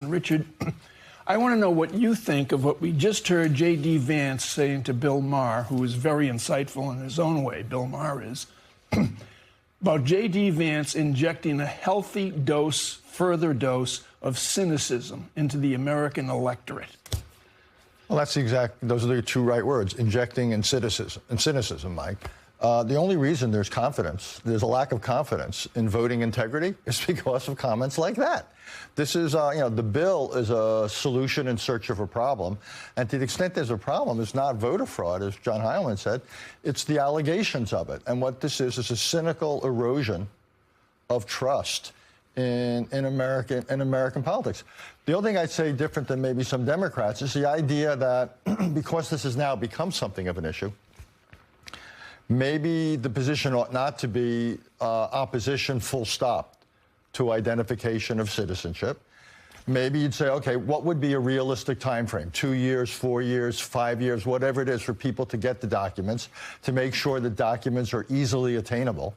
Richard, I want to know what you think of what we just heard J.D. Vance saying to Bill Maher, who is very insightful in his own way, Bill Maher is, about J.D. Vance injecting a healthy dose, further dose of cynicism into the American electorate. Well, those are the two right words, injecting and cynicism, Mike. The only reason there's a lack of confidence in voting integrity is because of comments like that. This is, the bill is a solution in search of a problem. And to the extent there's a problem, it's not voter fraud, as John Heilemann said. It's the allegations of it. And what this is a cynical erosion of trust in American politics. The only thing I'd say different than maybe some Democrats is the idea that because this has now become something of an issue, maybe the position ought not to be opposition full stop to identification of citizenship. Maybe you'd say, okay, what would be a realistic time frame? 2 years, 4 years, 5 years, whatever it is for people to get the documents, to make sure the documents are easily attainable,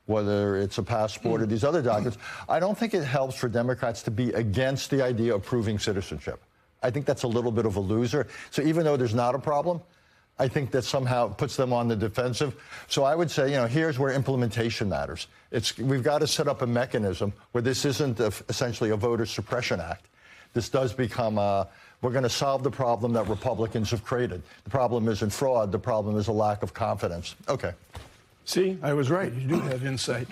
whether it's a passport or these other documents. I don't think it helps for Democrats to be against the idea of proving citizenship. I think that's a little bit of a loser. So even though there's not a problem, I think that somehow puts them on the defensive. So I would say, here's where implementation matters. We've got to set up a mechanism where this isn't essentially a voter suppression act. This does become we're going to solve the problem that Republicans have created. The problem isn't fraud. The problem is a lack of confidence. Okay. See, I was right. You do have insight.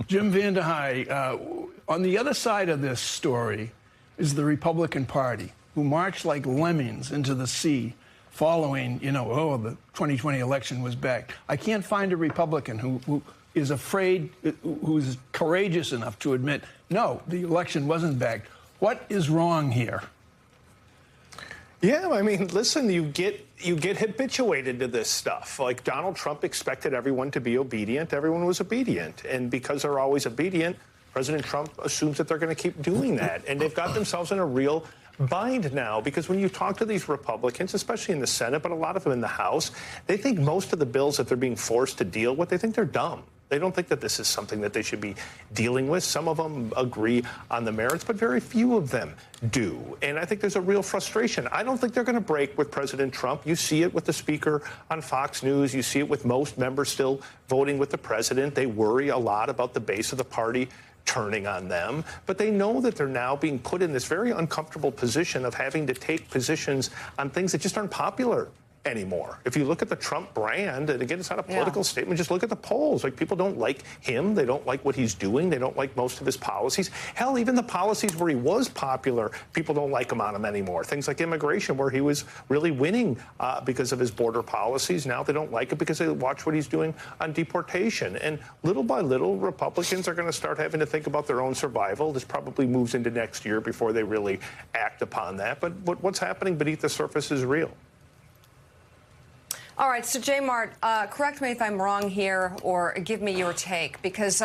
Jim VandeHei, on the other side of this story is the Republican Party, who marched like lemmings into the sea following, the 2020 election was back. I can't find a Republican who is afraid, who's courageous enough to admit, no, the election wasn't backed. What is wrong here? Yeah, I mean, listen, you get habituated to this stuff. Like Donald Trump expected everyone to be obedient. Everyone was obedient. And because they're always obedient, President Trump assumes that they're going to keep doing that. And they've got themselves in a real bind now, because when you talk to these Republicans, especially in the Senate, but a lot of them in the House, they think most of the bills that they're being forced to deal with, they think they're dumb. They don't think that this is something that they should be dealing with. Some of them agree on the merits, but very few of them do. And I think there's a real frustration. I don't think they're going to break with President Trump. You see it with the speaker on Fox News. You see it with most members still voting with the president. They worry a lot about the base of the party turning on them, but they know that they're now being put in this very uncomfortable position of having to take positions on things that just aren't popular anymore. If you look at the Trump brand, and again, it's not a political statement, just look at the polls. Like, people don't like him. They don't like what he's doing. They don't like most of his policies. Hell, even the policies where he was popular, people don't like him on them anymore. Things like immigration, where he was really winning because of his border policies. Now they don't like it because they watch what he's doing on deportation. And little by little, Republicans are going to start having to think about their own survival. This probably moves into next year before they really act upon that. But what's happening beneath the surface is real. All right, so J. Mart, correct me if I'm wrong here, or give me your take, because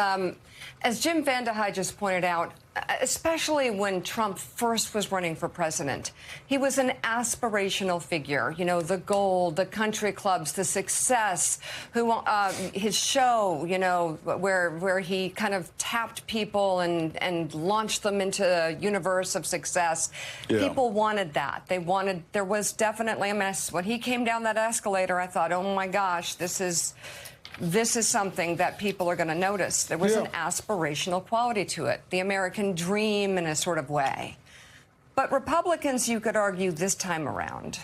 as Jim VandeHei just pointed out, especially when Trump first was running for president, he was an aspirational figure. The gold, the country clubs, the success, his show, where he kind of tapped people and launched them into a universe of success. Yeah. People wanted that. There was definitely a mess. When he came down that escalator, I thought, oh my gosh, this is something that people are going to notice. There was an aspirational quality to it, the American dream in a sort of way. But Republicans, you could argue this time around,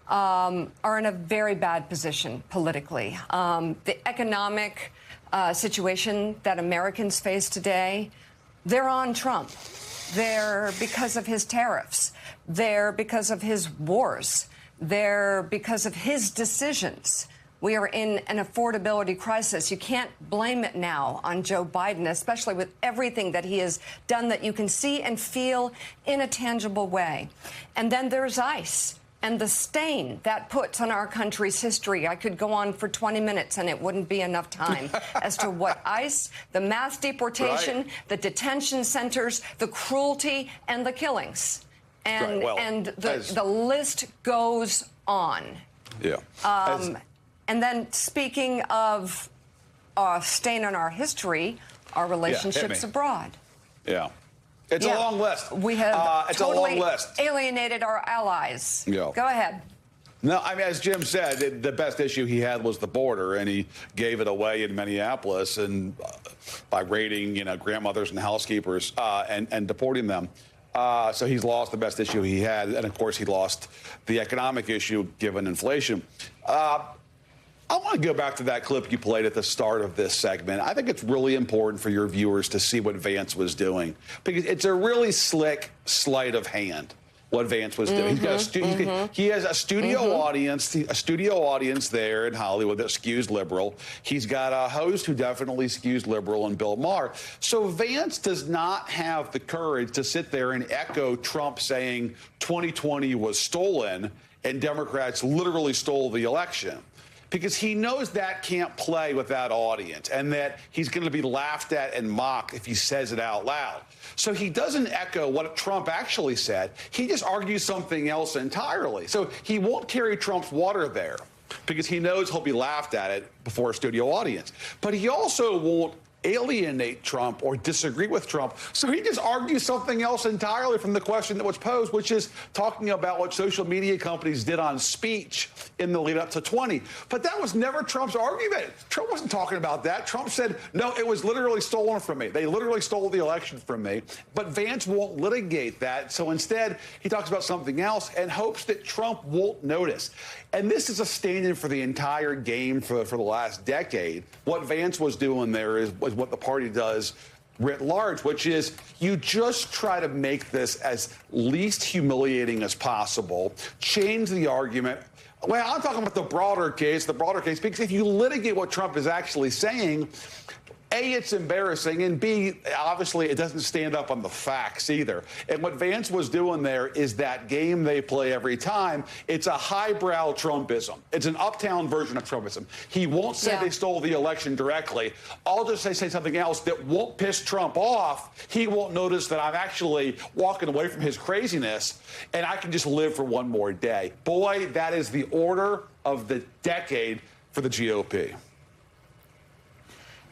are in a very bad position politically. The economic situation that Americans face today, they're on Trump. They're because of his tariffs. They're because of his wars. They're because of his decisions. We are in an affordability crisis. You can't blame it now on Joe Biden, especially with everything that he has done that you can see and feel in a tangible way. And then there's ICE and the stain that puts on our country's history. I could go on for 20 minutes and it wouldn't be enough time as to what ICE, the mass deportation, the detention centers, the cruelty and the killings. And the list goes on. Yeah. And then, speaking of stain on our history, our relationships abroad. Yeah. It's a long list. We have it's totally a long list. alienated our allies. Yeah. Go ahead. No, I mean, as Jim said, the best issue he had was the border, and he gave it away in Minneapolis and by raiding, grandmothers and housekeepers and deporting them. So he's lost the best issue he had, and of course he lost the economic issue given inflation. I want to go back to that clip you played at the start of this segment. I think it's really important for your viewers to see what Vance was doing, because it's a really slick sleight of hand what Vance was doing. He has a studio audience there in Hollywood that skews liberal. He's got a host who definitely skews liberal, and Bill Maher. So Vance does not have the courage to sit there and echo Trump saying 2020 was stolen and Democrats literally stole the election, because he knows that can't play with that audience and that he's going to be laughed at and mocked if he says it out loud. So he doesn't echo what Trump actually said. He just argues something else entirely. So he won't carry Trump's water there because he knows he'll be laughed at it before a studio audience. But he also won't alienate Trump or disagree with Trump. So he just argues something else entirely from the question that was posed, which is talking about what social media companies did on speech in the lead up to 20. But that was never Trump's argument. Trump wasn't talking about that. Trump said, no, it was literally stolen from me. They literally stole the election from me. But Vance won't litigate that. So instead, he talks about something else and hopes that Trump won't notice. And this is a stand-in for the entire game for the last decade. What Vance was doing there was what the party does writ large, which is you just try to make this as least humiliating as possible, change the argument. Well, I'm talking about the broader case, because if you litigate what Trump is actually saying, A, it's embarrassing, and B, obviously it doesn't stand up on the facts either. And what Vance was doing there is that game they play every time. It's a highbrow Trumpism. It's an uptown version of Trumpism. He won't say they stole the election directly. I'll just say something else that won't piss Trump off. He won't notice that I'm actually walking away from his craziness, and I can just live for one more day. Boy, that is the order of the decade for the GOP.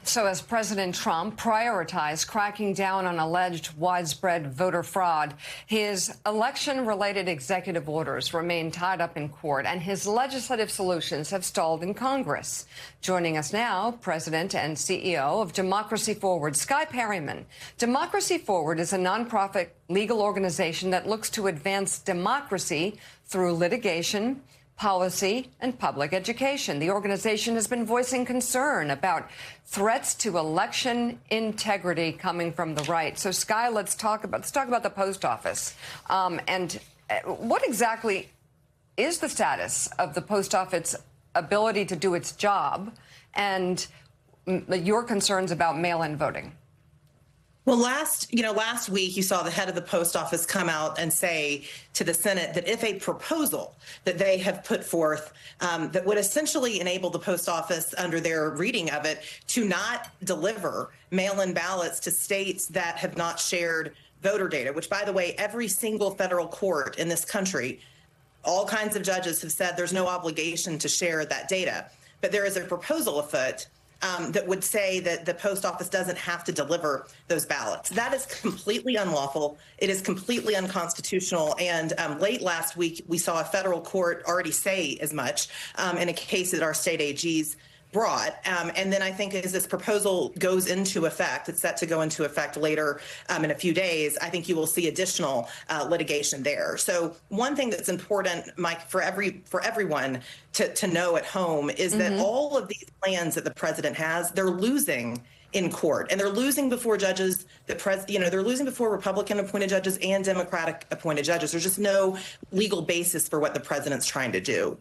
So as President Trump prioritized cracking down on alleged widespread voter fraud, his election-related executive orders remain tied up in court, and his legislative solutions have stalled in Congress. Joining us now, President and CEO of Democracy Forward, Skye Perryman. Democracy Forward is a nonprofit legal organization that looks to advance democracy through litigation, policy, and public education. The organization has been voicing concern about threats to election integrity coming from the right. So, Skye, let's talk about the post office. And what exactly is the status of the post office ability to do its job, and your concerns about mail-in voting? Well, last week you saw the head of the post office come out and say to the Senate that if a proposal that they have put forth that would essentially enable the post office, under their reading of it, to not deliver mail-in ballots to states that have not shared voter data, which, by the way, every single federal court in this country, all kinds of judges have said there's no obligation to share that data. But there is a proposal afoot that would say that the post office doesn't have to deliver those ballots. That is completely unlawful. It is completely unconstitutional. And late last week, we saw a federal court already say as much in a case that our state AGs brought. And then I think as this proposal goes into effect, it's set to go into effect later in a few days, I think you will see additional litigation there. So one thing that's important, Mike, for everyone to know at home is that all of these plans that the president has, they're losing in court, and they're losing before judges. They're losing before Republican-appointed judges and Democratic-appointed judges. There's just no legal basis for what the president's trying to do.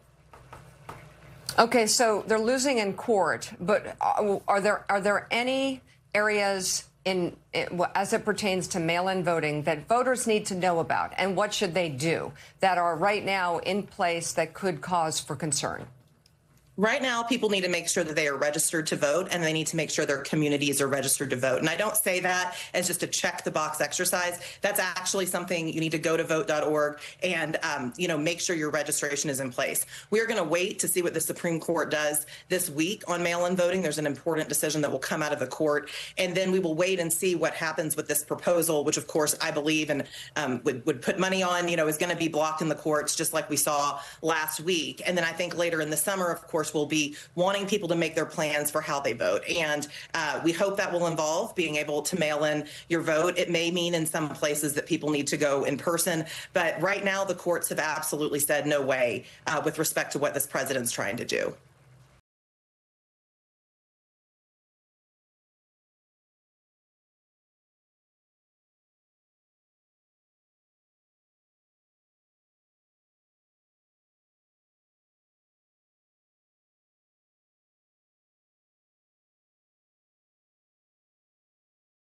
Okay, so they're losing in court, but are there any areas as it pertains to mail-in voting that voters need to know about, and what should they do that are right now in place that could cause for concern? Right now, people need to make sure that they are registered to vote, and they need to make sure their communities are registered to vote. And I don't say that as just a check the box exercise. That's actually something you need to go to vote.org and, make sure your registration is in place. We're going to wait to see what the Supreme Court does this week on mail-in voting. There's an important decision that will come out of the court. And then we will wait and see what happens with this proposal, which, of course, I believe and would put money on, is going to be blocked in the courts, just like we saw last week. And then I think later in the summer, of course, we'll be wanting people to make their plans for how they vote. And we hope that will involve being able to mail in your vote. It may mean in some places that people need to go in person. But right now, the courts have absolutely said no way with respect to what this president's trying to do.